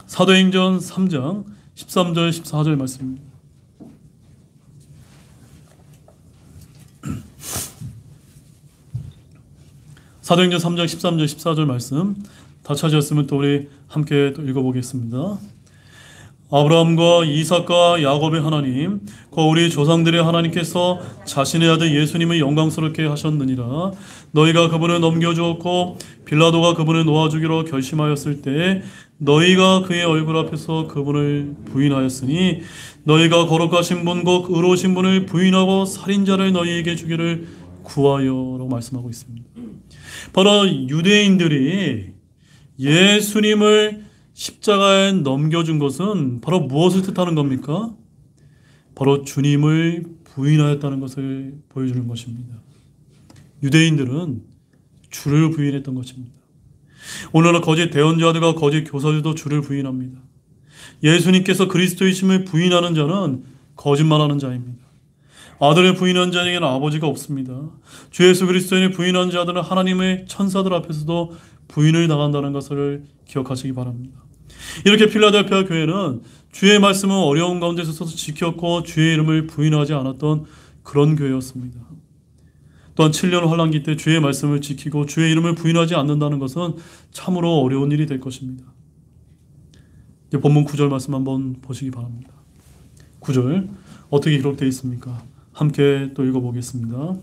사도행전 3장 13절 14절 말씀입니다. 사도행전 3장 13절 14절 말씀 다 찾으셨으면 또 우리 함께 또 읽어보겠습니다. 아브라함과 이삭과 야곱의 하나님 곧 우리 조상들의 하나님께서 자신의 아들 예수님을 영광스럽게 하셨느니라. 너희가 그분을 넘겨주었고 빌라도가 그분을 놓아주기로 결심하였을 때 너희가 그의 얼굴 앞에서 그분을 부인하였으니 너희가 거룩하신 분 곧 의로우신 분을 부인하고 살인자를 너희에게 주기를 구하여라고 말씀하고 있습니다. 바로 유대인들이 예수님을 십자가에 넘겨준 것은 바로 무엇을 뜻하는 겁니까? 바로 주님을 부인하였다는 것을 보여주는 것입니다. 유대인들은 주를 부인했던 것입니다. 오늘날 거짓 대언자들과 거짓 교사들도 주를 부인합니다. 예수님께서 그리스도이심을 부인하는 자는 거짓말하는 자입니다. 아들을 부인한 자에게는 아버지가 없습니다. 주 예수 그리스도인을 부인한 자들은 하나님의 천사들 앞에서도 부인을 당한다는 것을 기억하시기 바랍니다. 이렇게 필라델피아 교회는 주의 말씀을 어려운 가운데 서서 지켰고 주의 이름을 부인하지 않았던 그런 교회였습니다. 또한 7년 환란기 때 주의 말씀을 지키고 주의 이름을 부인하지 않는다는 것은 참으로 어려운 일이 될 것입니다. 이제 본문 9절 말씀 한번 보시기 바랍니다. 9절 어떻게 기록되어 있습니까? 함께 또 읽어보겠습니다.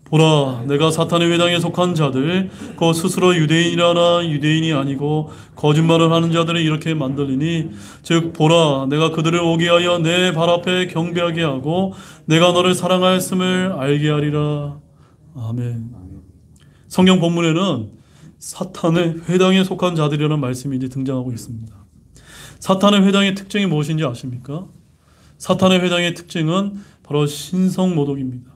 보라, 내가 사탄의 회당에 속한 자들 그 스스로 유대인이라나 유대인이 아니고 거짓말을 하는 자들을 이렇게 만들리니 즉 보라, 내가 그들을 오게 하여 내 발 앞에 경배하게 하고 내가 너를 사랑하였음을 알게 하리라. 아멘. 성경 본문에는 사탄의 회당에 속한 자들이라는 말씀이 이제 등장하고 있습니다. 사탄의 회당의 특징이 무엇인지 아십니까? 사탄의 회당의 특징은 바로 신성모독입니다.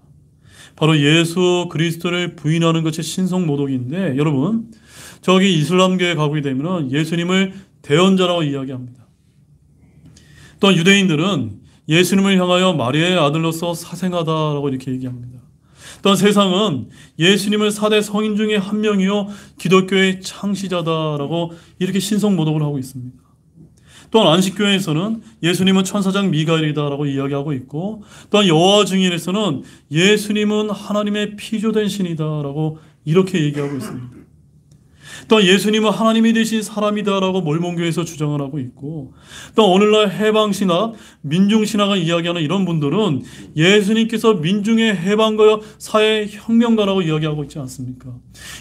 바로 예수 그리스도를 부인하는 것이 신성모독인데, 여러분 저기 이슬람교에 가보게 되면 예수님을 대언자라고 이야기합니다. 또한 유대인들은 예수님을 향하여 마리아의 아들로서 사생하다라고 이렇게 얘기합니다. 또한 세상은 예수님을 4대 성인 중에 한 명이요 기독교의 창시자다라고 이렇게 신성모독을 하고 있습니다. 또한 안식교회에서는 예수님은 천사장 미가엘이다라고 이야기하고 있고, 또한 여호와 증인에서는 예수님은 하나님의 피조된 신이다라고 이렇게 얘기하고 있습니다. 또한 예수님은 하나님이 되신 사람이다라고 몰몬교에서 주장을 하고 있고, 또 오늘날 해방신학, 민중신학을 이야기하는 이런 분들은 예수님께서 민중의 해방가요 사회혁명가라고 이야기하고 있지 않습니까?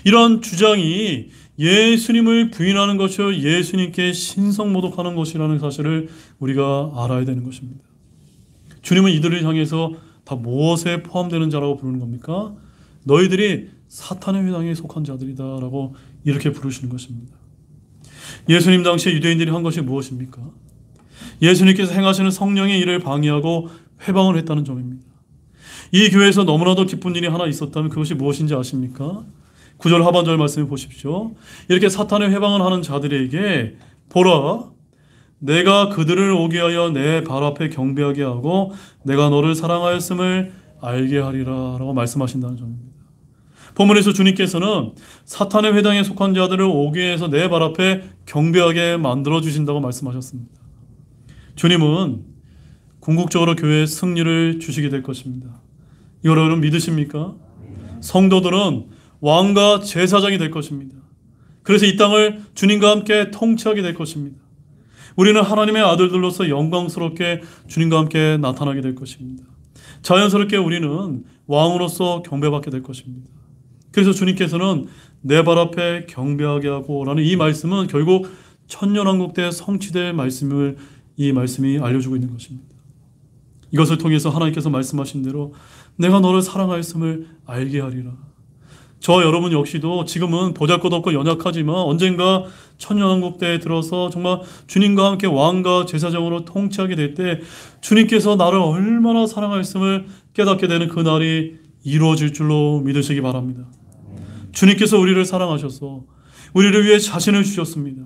이런 주장이 예수님을 부인하는 것이요 예수님께 신성모독하는 것이라는 사실을 우리가 알아야 되는 것입니다. 주님은 이들을 향해서 다 무엇에 포함되는 자라고 부르는 겁니까? 너희들이 사탄의 회당에 속한 자들이다라고 이렇게 부르시는 것입니다. 예수님 당시에 유대인들이 한 것이 무엇입니까? 예수님께서 행하시는 성령의 일을 방해하고 회방을 했다는 점입니다. 이 교회에서 너무나도 기쁜 일이 하나 있었다면 그것이 무엇인지 아십니까? 9절 하반절 말씀을 보십시오. 이렇게 사탄의 회방을 하는 자들에게 보라, 내가 그들을 오게 하여 내 발 앞에 경배하게 하고 내가 너를 사랑하였음을 알게 하리라 라고 말씀하신다는 점입니다. 본문에서 주님께서는 사탄의 회당에 속한 자들을 오게 해서 내 발 앞에 경배하게 만들어 주신다고 말씀하셨습니다. 주님은 궁극적으로 교회에 승리를 주시게 될 것입니다. 이걸 여러분 믿으십니까? 성도들은 왕과 제사장이 될 것입니다. 그래서 이 땅을 주님과 함께 통치하게 될 것입니다. 우리는 하나님의 아들들로서 영광스럽게 주님과 함께 나타나게 될 것입니다. 자연스럽게 우리는 왕으로서 경배받게 될 것입니다. 그래서 주님께서는 내 발 앞에 경배하게 하고 라는 이 말씀은 결국 천년왕국 때 성취될 말씀을 이 말씀이 알려주고 있는 것입니다. 이것을 통해서 하나님께서 말씀하신 대로 내가 너를 사랑하였음을 알게 하리라. 저 여러분 역시도 지금은 보잘것없고 연약하지만 언젠가 천년왕국 때에 들어서 정말 주님과 함께 왕과 제사장으로 통치하게 될 때 주님께서 나를 얼마나 사랑하였음을 깨닫게 되는 그 날이 이루어질 줄로 믿으시기 바랍니다. 주님께서 우리를 사랑하셔서 우리를 위해 자신을 주셨습니다.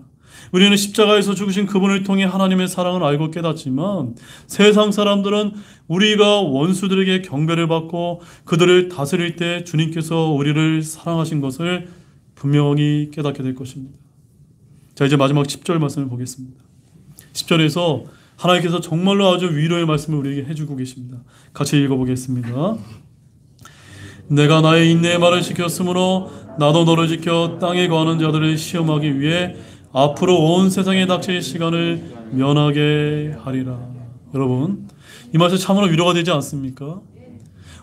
우리는 십자가에서 죽으신 그분을 통해 하나님의 사랑을 알고 깨닫지만 세상 사람들은 우리가 원수들에게 경배를 받고 그들을 다스릴 때 주님께서 우리를 사랑하신 것을 분명히 깨닫게 될 것입니다. 자, 이제 마지막 10절 말씀을 보겠습니다. 10절에서 하나님께서 정말로 아주 위로의 말씀을 우리에게 해주고 계십니다. 같이 읽어보겠습니다. 내가 나의 인내의 말을 지켰으므로 나도 너를 지켜 땅에 거하는 자들을 시험하기 위해 앞으로 온 세상에 닥칠 시간을 면하게 하리라. 여러분, 이 말씀 참으로 위로가 되지 않습니까?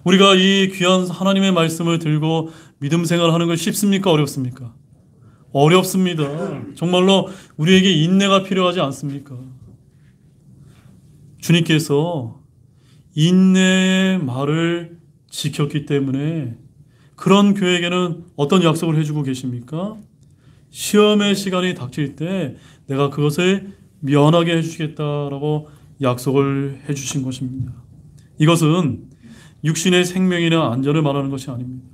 우리가 이 귀한 하나님의 말씀을 들고 믿음 생활하는 건 쉽습니까? 어렵습니까? 어렵습니다. 정말로 우리에게 인내가 필요하지 않습니까? 주님께서 인내의 말을 지켰기 때문에 그런 교회에게는 어떤 약속을 해주고 계십니까? 시험의 시간이 닥칠 때 내가 그것을 면하게 해주시겠다라고 약속을 해주신 것입니다. 이것은 육신의 생명이나 안전을 말하는 것이 아닙니다.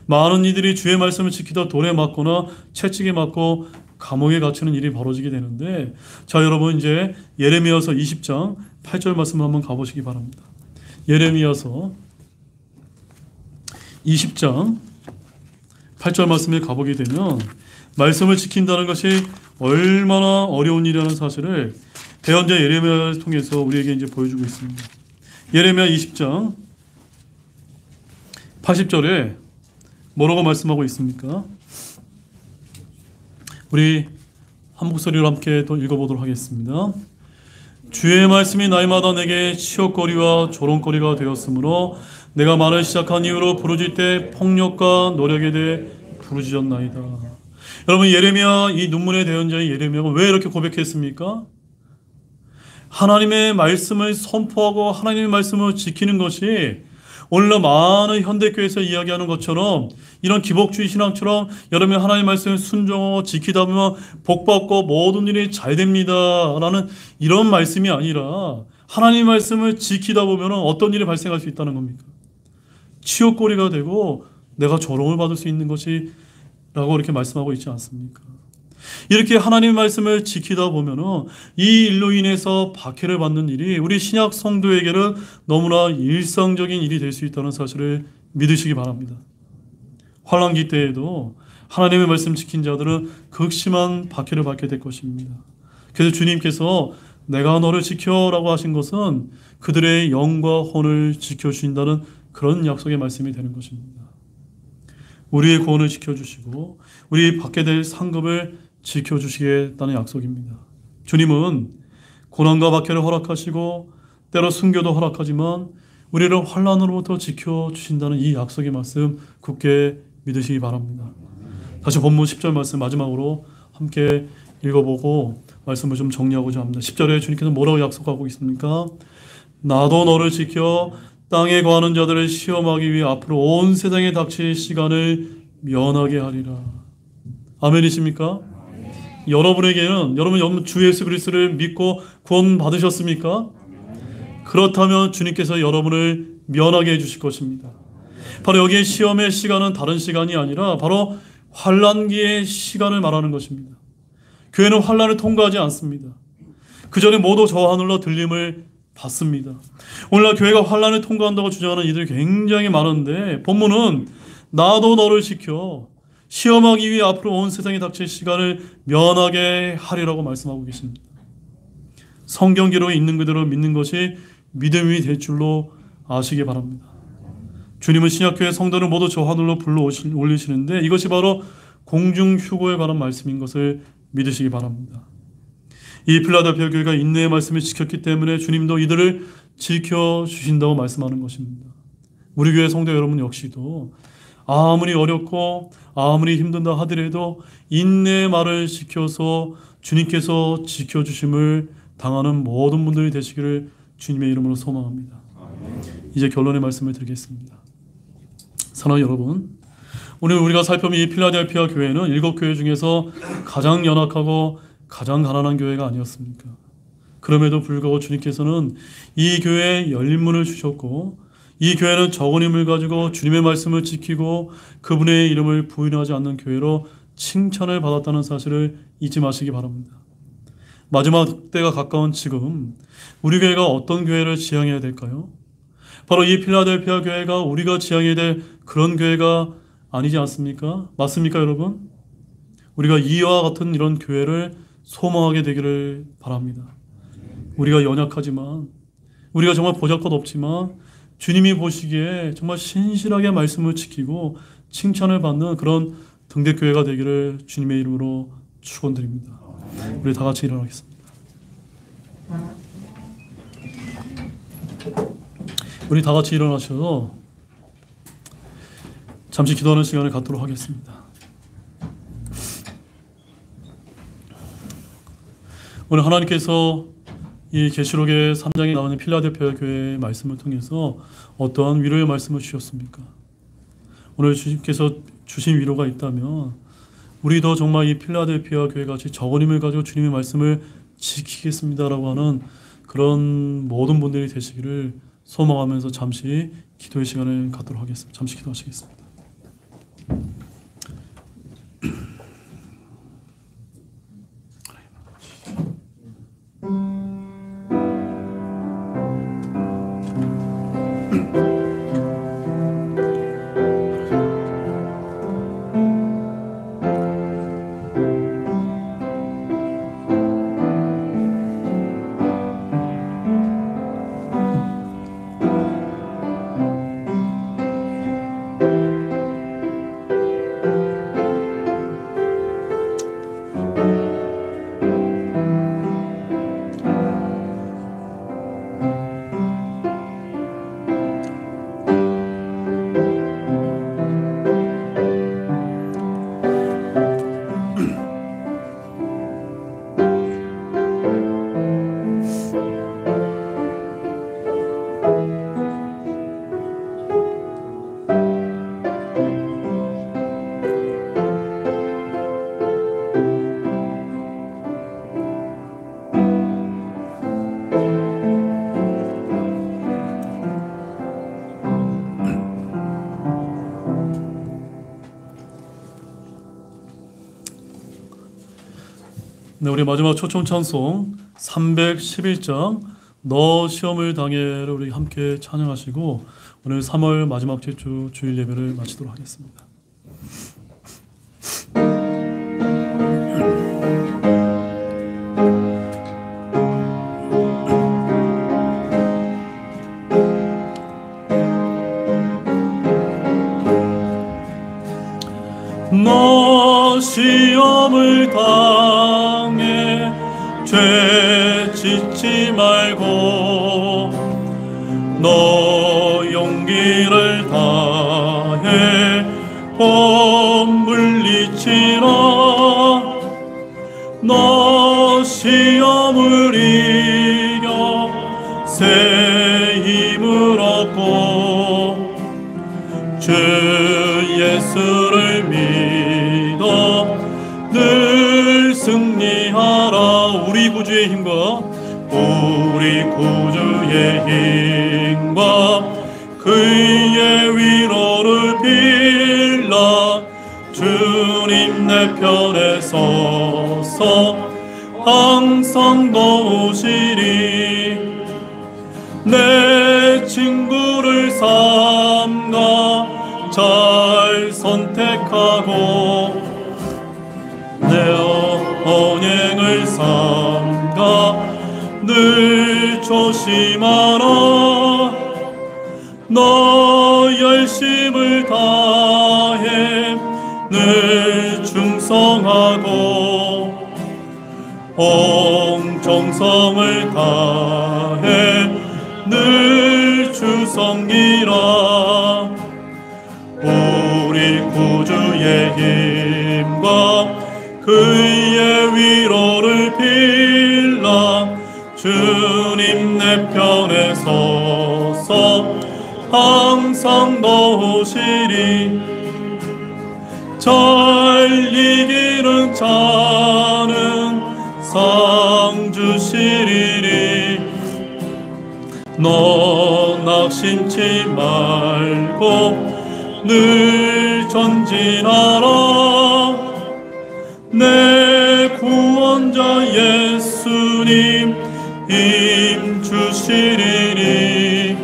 많은 이들이 주의 말씀을 지키다 돌에 맞거나 채찍에 맞고 감옥에 갇히는 일이 벌어지게 되는데, 자, 여러분 이제 예레미야서 20장 8절 말씀을 한번 가보시기 바랍니다. 예레미야서 20장 8절 말씀에 가보게 되면 말씀을 지킨다는 것이 얼마나 어려운 일이라는 사실을 대언자 예레미야를 통해서 우리에게 이제 보여주고 있습니다. 예레미야 20장 80절에 뭐라고 말씀하고 있습니까? 우리 한 목소리로 함께 또 읽어보도록 하겠습니다. 주의 말씀이 날마다 내게 치욕거리와 조롱거리가 되었으므로 내가 말을 시작한 이후로 부르짖을 때 폭력과 노력에 대해 부르짖었나이다. 여러분, 예레미야, 이 눈물의 대언자의 예레미야가 왜 이렇게 고백했습니까? 하나님의 말씀을 선포하고 하나님의 말씀을 지키는 것이 오늘날 많은 현대교회에서 이야기하는 것처럼 이런 기복주의 신앙처럼 여러분이 하나님의 말씀을 순종하고 지키다 보면 복받고 모든 일이 잘 됩니다 라는 이런 말씀이 아니라 하나님의 말씀을 지키다 보면 어떤 일이 발생할 수 있다는 겁니까? 치욕거리가 되고 내가 조롱을 받을 수 있는 것이 라고 이렇게 말씀하고 있지 않습니까? 이렇게 하나님의 말씀을 지키다 보면은 이 일로 인해서 박해를 받는 일이 우리 신약 성도에게는 너무나 일상적인 일이 될 수 있다는 사실을 믿으시기 바랍니다. 환난기 때에도 하나님의 말씀 지킨 자들은 극심한 박해를 받게 될 것입니다. 그래서 주님께서 내가 너를 지켜라고 하신 것은 그들의 영과 혼을 지켜주신다는 그런 약속의 말씀이 되는 것입니다. 우리의 구원을 지켜주시고 우리 받게 될 상급을 지켜주시겠다는 약속입니다. 주님은 고난과 박해를 허락하시고 때로 순교도 허락하지만 우리를 환난으로부터 지켜주신다는 이 약속의 말씀 굳게 믿으시기 바랍니다. 다시 본문 10절 말씀 마지막으로 함께 읽어보고 말씀을 좀 정리하고자 합니다. 10절에 주님께서 뭐라고 약속하고 있습니까? 나도 너를 지켜 땅에 거하는 자들을 시험하기 위해 앞으로 온 세상에 닥칠 시간을 면하게 하리라. 아멘이십니까? 여러분에게는 여러분 주 예수 그리스도를 믿고 구원 받으셨습니까? 그렇다면 주님께서 여러분을 면하게 해주실 것입니다. 바로 여기에 시험의 시간은 다른 시간이 아니라 바로 환난기의 시간을 말하는 것입니다. 교회는 환난을 통과하지 않습니다. 그 전에 모두 저 하늘로 들림을 받습니다. 오늘날 교회가 환난을 통과한다고 주장하는 이들이 굉장히 많은데 본문은 나도 너를 지켜 시험하기 위해 앞으로 온 세상에 닥칠 시간을 면하게 하리라고 말씀하고 계십니다. 성경 기록에 있는 그대로 믿는 것이 믿음이 될 줄로 아시기 바랍니다. 주님은 신약교회 성도를 모두 저 하늘로 불러 올리시는데 이것이 바로 공중휴거에 관한 말씀인 것을 믿으시기 바랍니다. 이 필라델피아 교회가 인내의 말씀을 지켰기 때문에 주님도 이들을 지켜주신다고 말씀하는 것입니다. 우리 교회 성도 여러분 역시도 아무리 어렵고 아무리 힘든다 하더라도 인내의 말을 지켜서 주님께서 지켜주심을 당하는 모든 분들이 되시기를 주님의 이름으로 소망합니다. 이제 결론의 말씀을 드리겠습니다. 사랑하는 여러분, 오늘 우리가 살펴본 이 필라델피아 교회는 7교회 중에서 가장 연약하고 가장 가난한 교회가 아니었습니까? 그럼에도 불구하고 주님께서는 이 교회에 열린 문을 주셨고 이 교회는 적은 힘을 가지고 주님의 말씀을 지키고 그분의 이름을 부인하지 않는 교회로 칭찬을 받았다는 사실을 잊지 마시기 바랍니다. 마지막 때가 가까운 지금 우리 교회가 어떤 교회를 지향해야 될까요? 바로 이 필라델피아 교회가 우리가 지향해야 될 그런 교회가 아니지 않습니까? 맞습니까, 여러분? 우리가 이와 같은 이런 교회를 소망하게 되기를 바랍니다. 우리가 연약하지만, 우리가 정말 보잘것없지만 주님이 보시기에 정말 신실하게 말씀을 지키고 칭찬을 받는 그런 등대교회가 되기를 주님의 이름으로 축원드립니다. 우리 다 같이 일어나겠습니다. 우리 다 같이 일어나셔서 잠시 기도하는 시간을 갖도록 하겠습니다. 오늘 하나님께서 이 계시록의 3장에 나오는 필라델피아 교회의 말씀을 통해서 어떠한 위로의 말씀을 주셨습니까? 오늘 주님께서 주신 위로가 있다면 우리도 정말 이 필라델피아 교회같이 적은 힘을 가지고 주님의 말씀을 지키겠습니다라고 하는 그런 모든 분들이 되시기를 소망하면서 잠시 기도의 시간을 갖도록 하겠습니다. 잠시 기도하시겠습니다. 네, 우리 마지막 초청 찬송 311장 너 시험을 당해를 우리 함께 찬양하시고 오늘 3월 마지막 주 주일 예배를 마치도록 하겠습니다. 너 시험을 당해 죄 짓지 말고 너 용기를 다해 법 물리치라. 너 시험을 이겨 새 힘을 얻고 주 예수를 믿어 늘 승리하라. 우리 구주의 힘과 그의 위로를 빌라. 주님 내 편에 서서 항상 도우시리. 내 친구를 삼가 잘 선택하고 내 언행을 삼가 늘 조심하라. 너 열심을 다해 늘 충성하고 온 정성을 다해 늘 주섬기라. 우리 구주의 힘과 그의 위로를 빌라. 주님 내 편에 서서 항상 도우시리. 잘 이기는 자는 상 주시리니 너 낙심치 말고 늘 전진하라. 내 구원자 예수님 힘 주시리니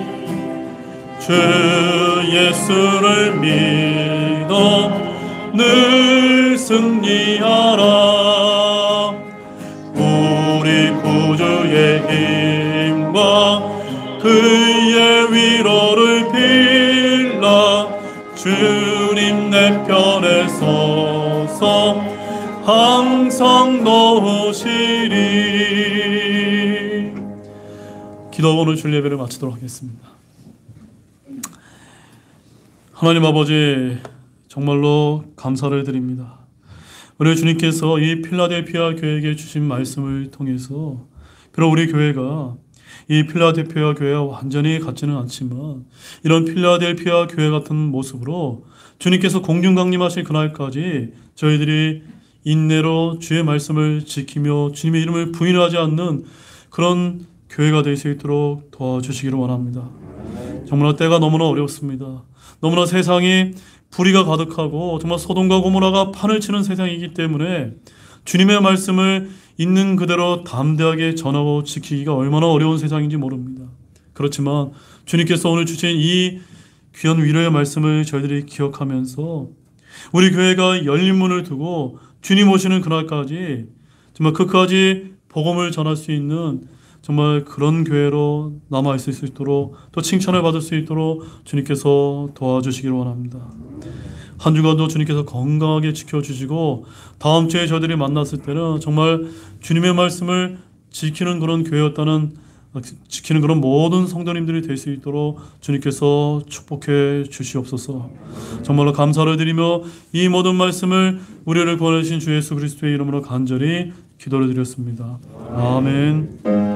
주 예수를 믿어 늘 승리하라. 우리 구주의 힘과 그의 위로를 빌라. 주님 내 편에 서서 항상 놓으시리. 기도하고 오늘 주일 예배를 마치도록 하겠습니다. 하나님 아버지, 정말로 감사를 드립니다. 우리 주님께서 이 필라델피아 교회에게 주신 말씀을 통해서 비록 우리 교회가 이 필라델피아 교회와 완전히 같지는 않지만 이런 필라델피아 교회 같은 모습으로 주님께서 공중 강림하실 그날까지 저희들이 인내로 주의 말씀을 지키며 주님의 이름을 부인하지 않는 그런 교회가 될 수 있도록 도와주시기를 원합니다. 정말 때가 너무나 어렵습니다. 너무나 세상이 불의가 가득하고 정말 소돔과 고모라가 판을 치는 세상이기 때문에 주님의 말씀을 있는 그대로 담대하게 전하고 지키기가 얼마나 어려운 세상인지 모릅니다. 그렇지만 주님께서 오늘 주신 이 귀한 위로의 말씀을 저희들이 기억하면서 우리 교회가 열린 문을 두고 주님 오시는 그날까지 정말 끝까지 복음을 전할 수 있는 정말 그런 교회로 남아있을 수 있도록 또 칭찬을 받을 수 있도록 주님께서 도와주시기를 원합니다. 한 주간도 주님께서 건강하게 지켜주시고 다음 주에 저희들이 만났을 때는 정말 주님의 말씀을 지키는 그런 교회였다는 지키는 그런 모든 성도님들이 될 수 있도록 주님께서 축복해 주시옵소서. 정말로 감사를 드리며 이 모든 말씀을 우리를 구원하신 주 예수 그리스도의 이름으로 간절히 기도를 드렸습니다. 아멘.